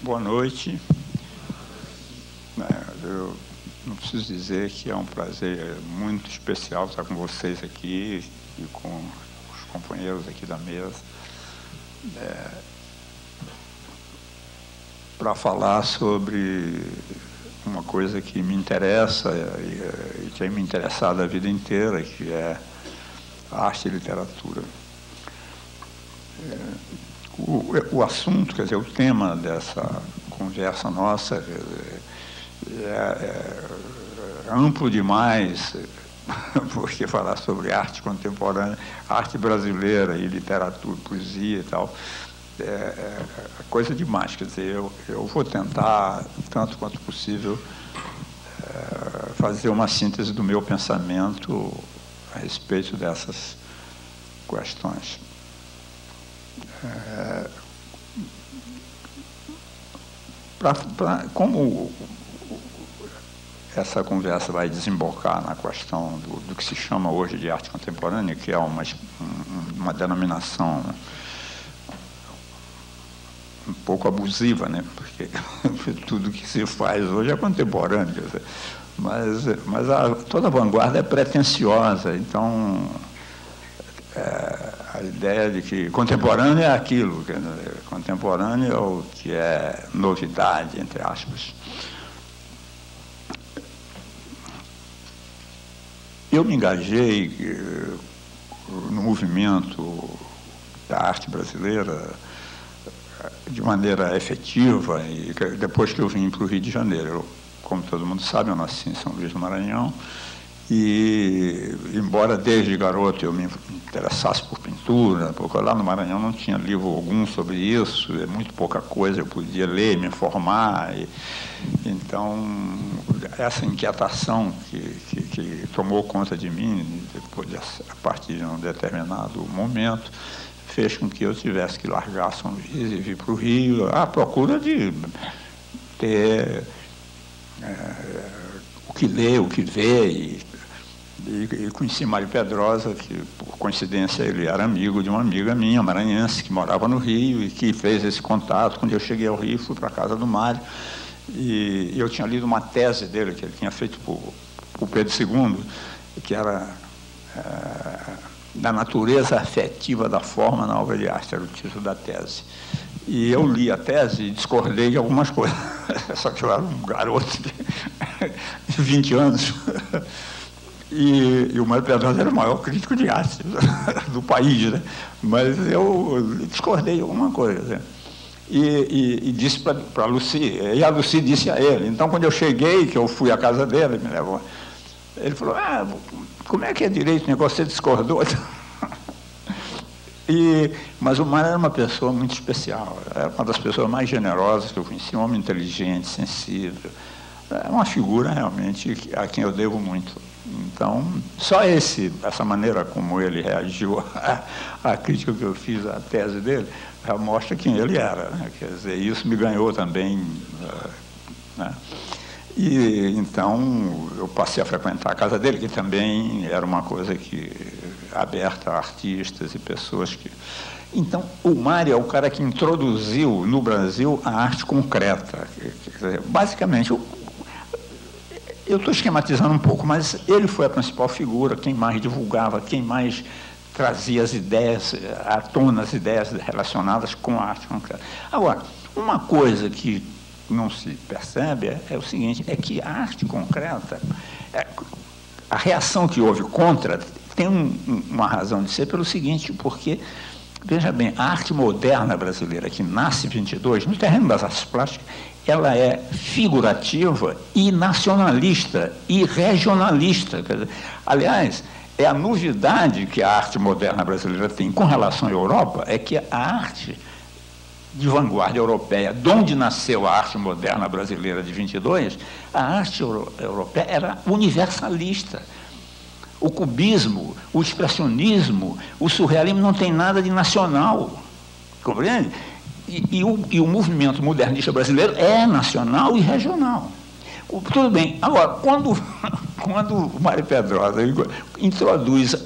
Boa noite. Eu não preciso dizer que é um prazer muito especial estar com vocês aqui e com os companheiros aqui da mesa para falar sobre uma coisa que me interessa e tem me interessado a vida inteira, que é a arte e literatura. O assunto, quer dizer, o tema dessa conversa nossa é amplo demais, porque falar sobre arte contemporânea, arte brasileira e literatura, poesia e tal, é coisa demais. Quer dizer, eu vou tentar, tanto quanto possível, fazer uma síntese do meu pensamento a respeito dessas questões. Como essa conversa vai desembocar na questão do que se chama hoje de arte contemporânea, que é uma denominação um pouco abusiva, né? Porque tudo que se faz hoje é contemporâneo, quer dizer, mas toda vanguarda é pretensiosa, então a ideia de que contemporâneo é aquilo, quer dizer, contemporâneo é o que é novidade, entre aspas. Eu me engajei no movimento da arte brasileira de maneira efetiva, e depois que eu vim para o Rio de Janeiro. Como todo mundo sabe, eu nasci em São Luís do Maranhão, e, embora desde garoto eu me interessasse por pintura, porque lá no Maranhão não tinha livro algum sobre isso, é muito pouca coisa, eu podia ler, me informar, então essa inquietação que tomou conta de mim, depois, a partir de um determinado momento, fez com que eu tivesse que largar São Luís e vir para o Rio, à procura de ter o que ler, o que ver, e conheci Mário Pedrosa, que, por coincidência, ele era amigo de uma amiga minha, maranhense, que morava no Rio, e que fez esse contato. Quando eu cheguei ao Rio, fui para a casa do Mário, e eu tinha lido uma tese dele, que ele tinha feito por Pedro II, que era da natureza afetiva da forma na obra de arte, era o título da tese. E eu li a tese e discordei de algumas coisas, só que eu era um garoto de 20 anos, e o Mário Pedrosa era o maior crítico de arte do país, né? Mas eu discordei de alguma coisa, né? E disse para a Lucy, e a Lucy disse a ele. Então, quando eu cheguei, que eu fui à casa dele, me levou, ele falou: como é que é direito o negócio? Você discordou? Mas o Mário era uma pessoa muito especial, era uma das pessoas mais generosas que eu conheci, um homem inteligente, sensível, é uma figura realmente a quem eu devo muito. Então, só essa maneira como ele reagiu à crítica que eu fiz à tese dele, já mostra quem ele era, né? Quer dizer, isso me ganhou também, né? E então eu passei a frequentar a casa dele, que também era uma coisa aberta a artistas e pessoas que... Então, o Mário é o cara que introduziu no Brasil a arte concreta. Quer dizer, basicamente, eu estou esquematizando um pouco, mas ele foi a principal figura, quem mais divulgava, quem mais trazia as ideias, à tona as ideias relacionadas com a arte concreta. Agora, uma coisa que não se percebe é o seguinte, é que a arte concreta, a reação que houve contra, tem uma razão de ser pelo seguinte, porque, veja bem, a arte moderna brasileira, que nasce em 22, no terreno das artes plásticas, ela é figurativa e nacionalista e regionalista. Quer dizer, aliás, é a novidade que a arte moderna brasileira tem com relação à Europa, é que a arte de vanguarda europeia, de onde nasceu a arte moderna brasileira de 22, a arte europeia era universalista. O cubismo, o expressionismo, o surrealismo não tem nada de nacional, compreende? E o movimento modernista brasileiro é nacional e regional. Tudo bem. Agora, quando o Mário Pedrosa introduz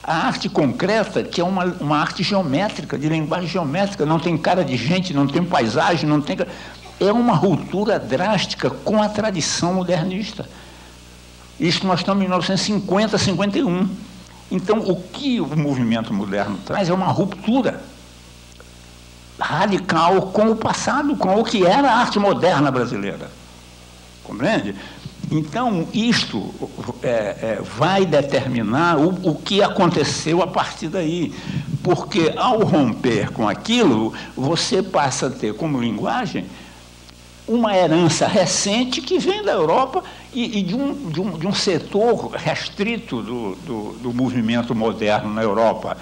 A arte concreta, que é uma arte geométrica, de linguagem geométrica, não tem cara de gente, não tem paisagem, não tem... É uma ruptura drástica com a tradição modernista. Isso nós estamos em 1950, 51. Então, o que o movimento moderno traz é uma ruptura radical com o passado, com o que era a arte moderna brasileira. Compreende? Então, isto vai determinar o que aconteceu a partir daí. Porque, ao romper com aquilo, você passa a ter como linguagem uma herança recente que vem da Europa e de um setor restrito do movimento moderno na Europa.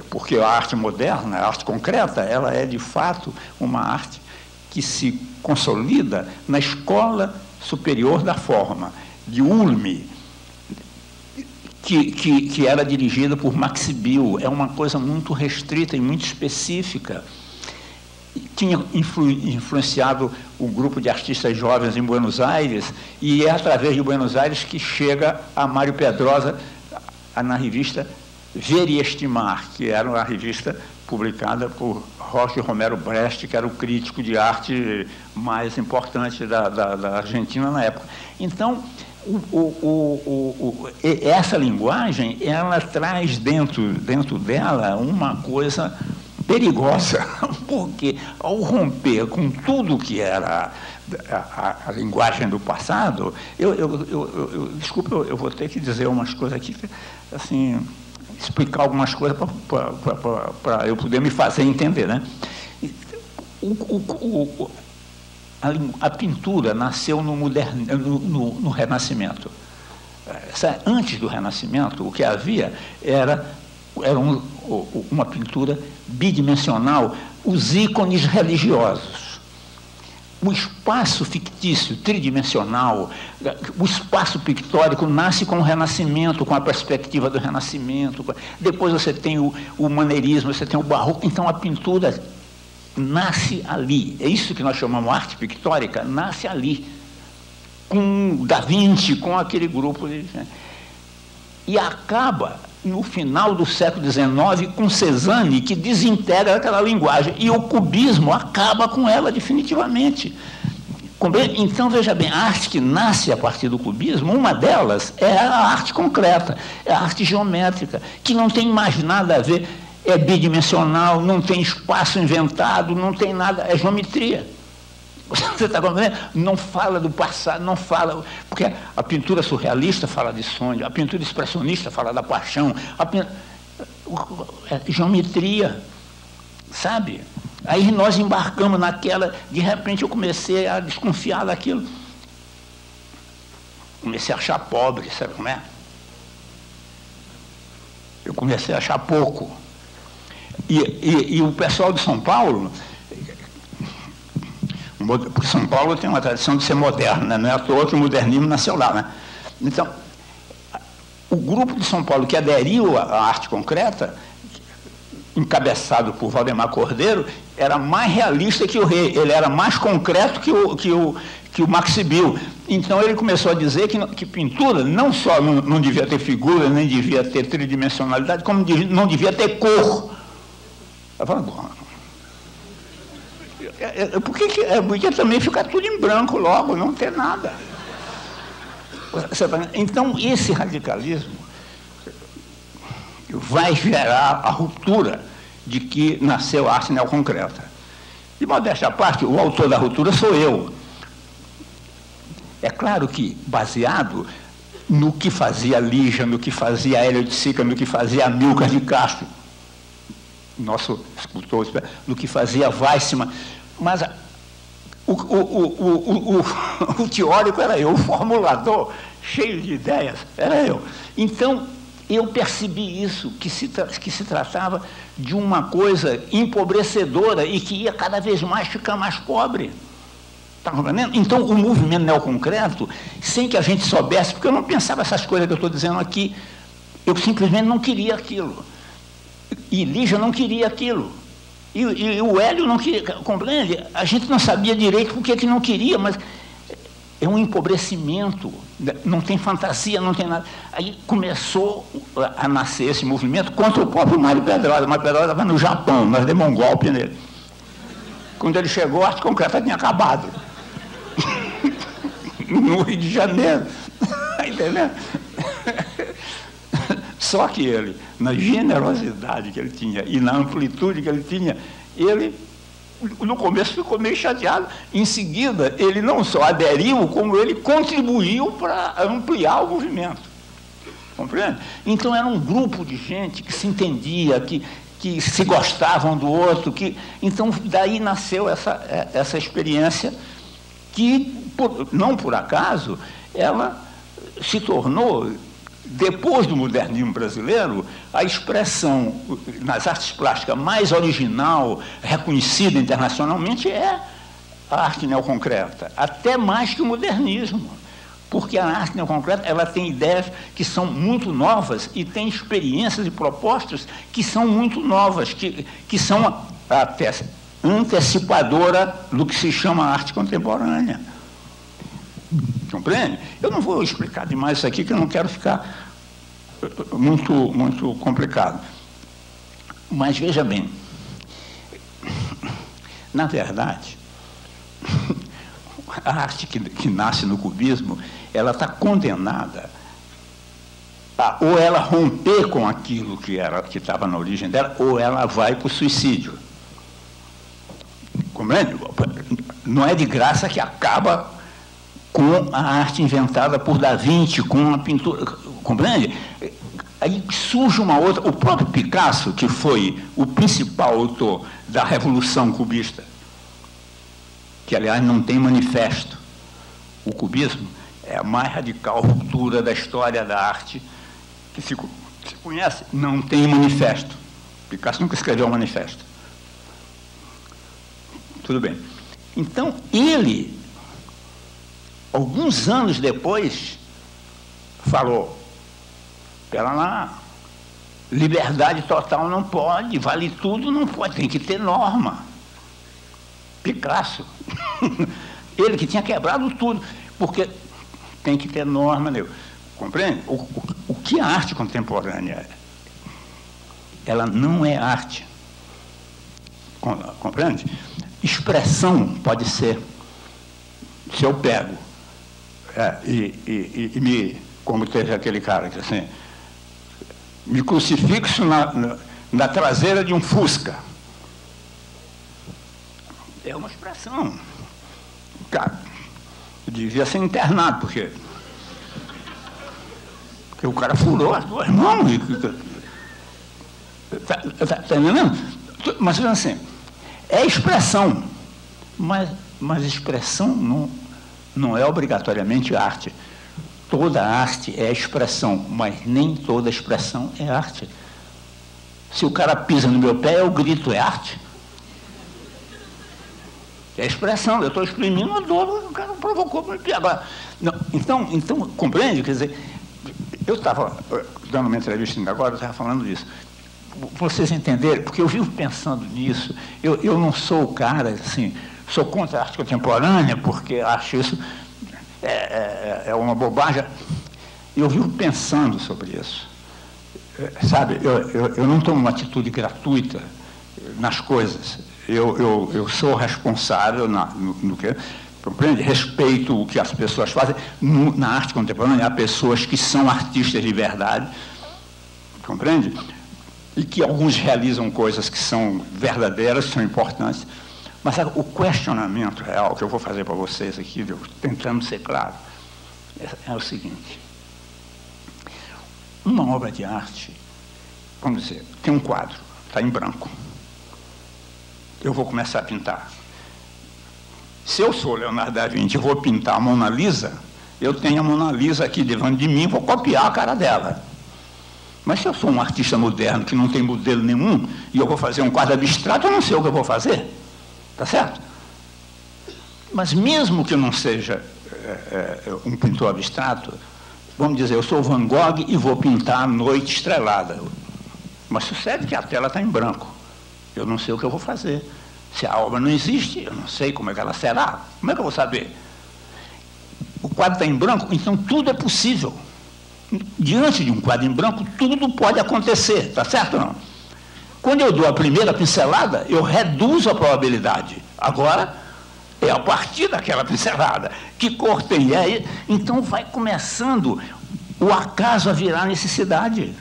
Porque a arte moderna, a arte concreta, ela é, de fato, uma arte que se consolida na escola superior da forma, de Ulm, que era dirigida por Max Bill. É uma coisa muito restrita e muito específica. Tinha influenciado um grupo de artistas jovens em Buenos Aires, e é através de Buenos Aires que chega a Mário Pedrosa na revista Ver e Estimar, que era uma revista publicada por Jorge Romero Brest, que era o crítico de arte mais importante da Argentina na época. Então, essa linguagem, ela traz dentro dela uma coisa perigosa, porque ao romper com tudo que era a linguagem do passado, desculpa, eu vou ter que dizer umas coisas aqui, assim, explicar algumas coisas para eu poder me fazer entender, né? A pintura nasceu no Renascimento. Antes do Renascimento, o que havia era uma pintura bidimensional, os ícones religiosos. O espaço fictício, tridimensional, o espaço pictórico nasce com o Renascimento, com a perspectiva do Renascimento. Depois você tem o maneirismo, você tem o barroco. Então, a pintura nasce ali. É isso que nós chamamos arte pictórica, nasce ali. Com Da Vinci, com aquele grupo. E acaba, no final do século XIX, com Cézanne, que desintegra aquela linguagem. E o cubismo acaba com ela definitivamente. Então, veja bem, a arte que nasce a partir do cubismo, uma delas é a arte concreta, é a arte geométrica, que não tem mais nada a ver, é bidimensional, não tem espaço inventado, não tem nada, é geometria. Você está compreendendo? Não fala do passado, não fala... Porque a pintura surrealista fala de sonho, a pintura expressionista fala da paixão, geometria, sabe? Aí nós embarcamos naquela... De repente eu comecei a desconfiar daquilo. Comecei a achar pobre, sabe como é? Eu comecei a achar pouco. E o pessoal de São Paulo... Porque São Paulo tem uma tradição de ser moderno, né? Não é à toa que o modernismo nasceu lá, né? Então, o grupo de São Paulo que aderiu à arte concreta, encabeçado por Valdemar Cordeiro, era mais realista que o Rei, ele era mais concreto que o Max Bill. Então, ele começou a dizer que pintura não só não devia ter figura, nem devia ter tridimensionalidade, como não devia ter cor. Eu falo, porque também fica tudo em branco logo, não tem nada. Então, esse radicalismo vai gerar a ruptura de que nasceu a arte neoconcreta. De modéstia à parte, o autor da ruptura sou eu. É claro que, baseado no que fazia Lígia, no que fazia Hélio de Sica, no que fazia Amílcar de Castro, nosso escultor, no que fazia Weissmann, mas o teórico era eu, o formulador, cheio de ideias, era eu. Então, eu percebi isso, que se tratava de uma coisa empobrecedora e que ia cada vez mais ficar mais pobre. Está compreendendo? Então, o movimento neoconcreto, sem que a gente soubesse, porque eu não pensava essas coisas que eu estou dizendo aqui, eu simplesmente não queria aquilo. E Lígia não queria aquilo. E o Hélio não queria, compreende? A gente não sabia direito por que não queria, mas é um empobrecimento não tem fantasia, não tem nada. Aí começou a nascer esse movimento contra o próprio Mário Pedrosa. O Mário Pedrosa estava no Japão, nós demos um golpe nele. Quando ele chegou, a arte concreta tinha acabado. No Rio de Janeiro. Entendeu? Só que ele, na generosidade que ele tinha e na amplitude que ele tinha, ele, no começo, ficou meio chateado. Em seguida, ele não só aderiu, como ele contribuiu para ampliar o movimento. Compreende? Então, era um grupo de gente que se entendia, que se gostavam do outro. Então, daí nasceu essa experiência que, não por acaso, ela se tornou, depois do modernismo brasileiro, a expressão nas artes plásticas mais original, reconhecida internacionalmente, é a arte neoconcreta, até mais que o modernismo, porque a arte neoconcreta ela tem ideias que são muito novas e tem experiências e propostas que são muito novas, que são até antecipadora do que se chama arte contemporânea. Compreende? Eu não vou explicar demais isso aqui, que eu não quero ficar muito complicado. Mas veja bem, na verdade, a arte que nasce no cubismo, ela está condenada a ou ela romper com aquilo que estava na origem dela, ou ela vai para o suicídio. Compreende? Não é de graça que acaba com a arte inventada por Da Vinci, com a pintura, compreende? Aí surge uma outra, o próprio Picasso, que foi o principal autor da Revolução Cubista, que, aliás, não tem manifesto. O cubismo é a mais radical ruptura da história da arte que se conhece, não tem manifesto. Picasso nunca escreveu um manifesto. Tudo bem. Então, ele, alguns anos depois, falou: espera lá, liberdade total não pode, vale tudo não pode, tem que ter norma. Picasso, ele que tinha quebrado tudo, porque tem que ter norma, né? Compreende? O que a arte contemporânea é? Ela não é arte, compreende? Expressão pode ser, se eu pego e me, como teve aquele cara que assim, me crucifixo na traseira de um Fusca. É uma expressão. Cara, eu devia ser internado, porque o cara furou as duas mãos. Tá entendendo? Mas assim, é expressão, mas expressão não é obrigatoriamente arte. Toda arte é expressão, mas nem toda expressão é arte. Se o cara pisa no meu pé, eu grito, é arte? É expressão, eu estou exprimindo a dor, o cara provocou para me pegar. Então, compreende? Quer dizer, eu estava dando uma entrevista ainda agora, eu estava falando disso. Vocês entenderem, porque eu vivo pensando nisso, eu não sou o cara, assim, sou contra a arte contemporânea, porque acho isso é uma bobagem. Eu vivo pensando sobre isso. Sabe, eu não tomo uma atitude gratuita nas coisas. Eu sou responsável no que... Compreende? Respeito o que as pessoas fazem. Na arte contemporânea, há pessoas que são artistas de verdade, compreende? E que alguns realizam coisas que são verdadeiras, que são importantes. Mas sabe, o questionamento real que eu vou fazer para vocês aqui, tentando ser claro, é o seguinte. Uma obra de arte, vamos dizer, tem um quadro, está em branco. Eu vou começar a pintar. Se eu sou Leonardo da Vinci e vou pintar a Mona Lisa, eu tenho a Mona Lisa aqui diante de mim, vou copiar a cara dela. Mas se eu sou um artista moderno que não tem modelo nenhum, e eu vou fazer um quadro abstrato, eu não sei o que eu vou fazer. Tá certo? Mas mesmo que eu não seja um pintor abstrato, vamos dizer, eu sou Van Gogh e vou pintar a noite estrelada. Mas sucede que a tela está em branco. Eu não sei o que eu vou fazer. Se a obra não existe, eu não sei como é que ela será. Como é que eu vou saber? O quadro está em branco, então tudo é possível. Diante de um quadro em branco, tudo pode acontecer, tá certo ou não? Quando eu dou a primeira pincelada, eu reduzo a probabilidade. Agora, é a partir daquela pincelada. Que cor tem? Então vai começando o acaso a virar necessidade.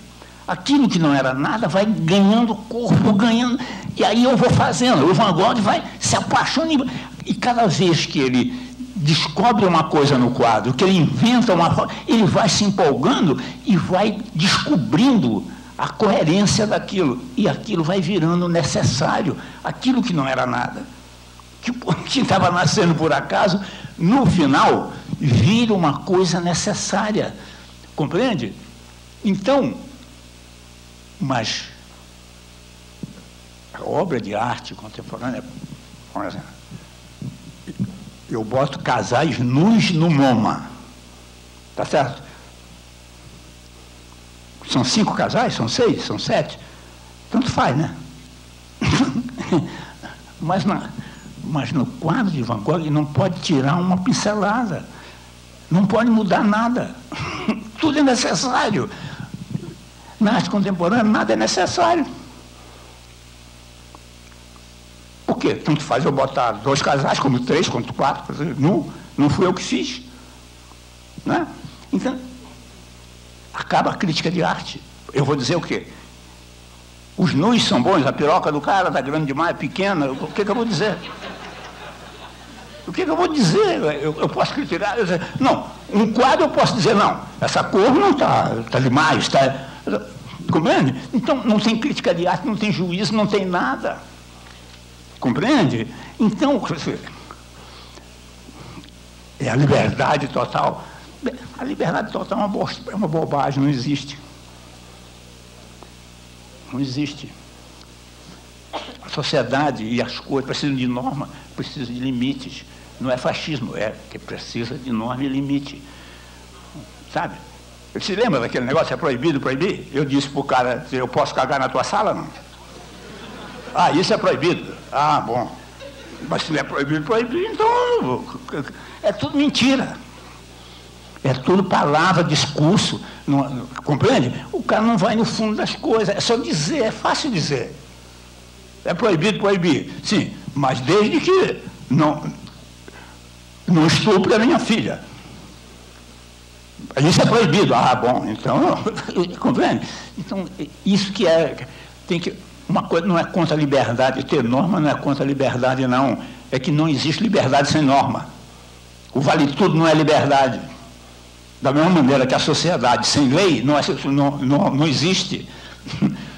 Aquilo que não era nada vai ganhando corpo, ganhando. E aí eu vou fazendo. O Van Gogh vai se apaixonando. E cada vez que ele descobre uma coisa no quadro, que ele inventa uma forma, ele vai se empolgando e vai descobrindo a coerência daquilo. E aquilo vai virando necessário. Aquilo que não era nada, que estava nascendo por acaso, no final, vira uma coisa necessária. Compreende? Então, mas a obra de arte contemporânea, por exemplo, eu boto casais nus no MoMA, tá certo? São 5 casais? São 6? São 7? Tanto faz, né? mas no quadro de Van Gogh não pode tirar uma pincelada, não pode mudar nada. Tudo é necessário. Na arte contemporânea, nada é necessário. Por quê? Tanto faz eu botar 2 casais, como 3, como 4, não fui eu que fiz. Né? Então, acaba a crítica de arte. Eu vou dizer o quê? Os nus são bons, a piroca do cara está grande demais, pequena, o que eu vou dizer? O que eu vou dizer? Eu posso criticar? Não, um quadro eu posso dizer, não, essa cor não está demais, está... Compreende? Então, não tem crítica de arte, não tem juízo, não tem nada. Compreende? Então, é a liberdade total. A liberdade total é uma bobagem, não existe. Não existe. A sociedade e as coisas precisam de norma, precisam de limites. Não é fascismo, é que precisa de norma e limite. Sabe? Você se lembra daquele negócio, é proibido proibir? Eu disse para o cara, eu posso cagar na tua sala, não? Ah, isso é proibido. Ah, bom. Mas se não é proibido, então é tudo mentira. É tudo palavra, discurso. Não, compreende? O cara não vai no fundo das coisas. É só dizer, é fácil dizer. É proibido proibir. Sim, mas desde que não estupre a minha filha. Isso é proibido. Ah, bom, então, compreende? Então, isso que é, tem que, uma coisa não é contra a liberdade, ter norma não é contra a liberdade, não. É que não existe liberdade sem norma. O vale tudo não é liberdade. Da mesma maneira que a sociedade sem lei não existe.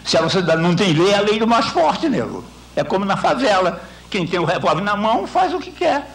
Se a sociedade não tem lei, é a lei do mais forte, nego. É como na favela. Quem tem o revólver na mão faz o que quer.